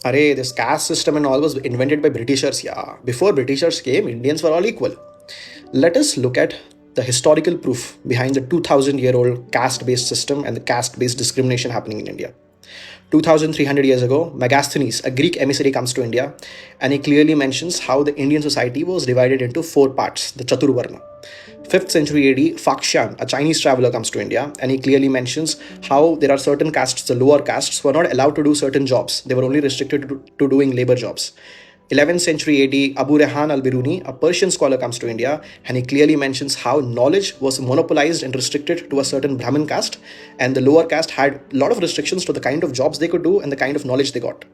Array, this caste system and all was invented by Britishers. Yeah, before Britishers came, Indians were all equal. Let us look at the historical proof behind the 2000-year-old caste-based system and the caste-based discrimination happening in India. 2300 years ago, Megasthenes, a Greek emissary, comes to India and he clearly mentions how the Indian society was divided into four parts, the Chaturvarna. 5th century AD, Fakshan, a Chinese traveler, comes to India and he clearly mentions how there are certain castes, the lower castes, who are not allowed to do certain jobs. They were only restricted to doing labor jobs. 11th century AD, Abu Rehan al-Biruni, a Persian scholar, comes to India and he clearly mentions how knowledge was monopolized and restricted to a certain Brahmin caste, and the lower caste had a lot of restrictions to the kind of jobs they could do and the kind of knowledge they got.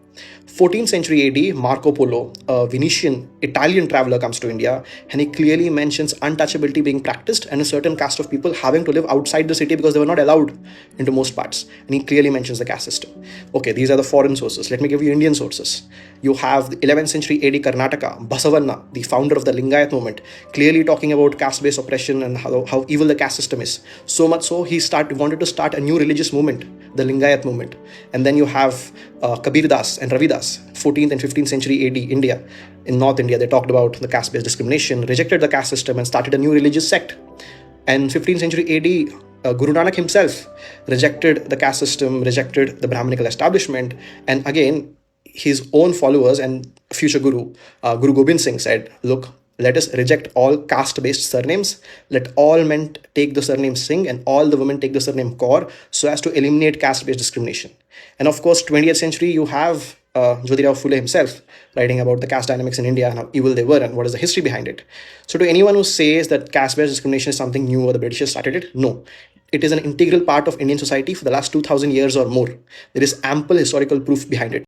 14th century AD, Marco Polo, a Venetian Italian traveler, comes to India and he clearly mentions untouchability being practiced and a certain caste of people having to live outside the city because they were not allowed into most parts. And he clearly mentions the caste system. Okay, these are the foreign sources. Let me give you Indian sources. You have the 11th century AD Karnataka, Basavanna, the founder of the Lingayat movement, clearly talking about caste-based oppression and how evil the caste system is. So much so, he wanted to start a new religious movement, the Lingayat movement. And then you have Kabir Das and Ravidas, 14th and 15th century AD India. In North India, they talked about the caste-based discrimination, rejected the caste system and started a new religious sect. And 15th century AD, Guru Nanak himself rejected the caste system, rejected the Brahminical establishment. And again, his own followers and future Guru, Guru Gobind Singh, said, look, let us reject all caste-based surnames. Let all men take the surname Singh and all the women take the surname Kaur so as to eliminate caste-based discrimination. And of course, 20th century, you have Jyotirao Phule himself writing about the caste dynamics in India and how evil they were and what is the history behind it. So to anyone who says that caste-based discrimination is something new or the British started it, no. It is an integral part of Indian society for the last 2000 years or more. There is ample historical proof behind it.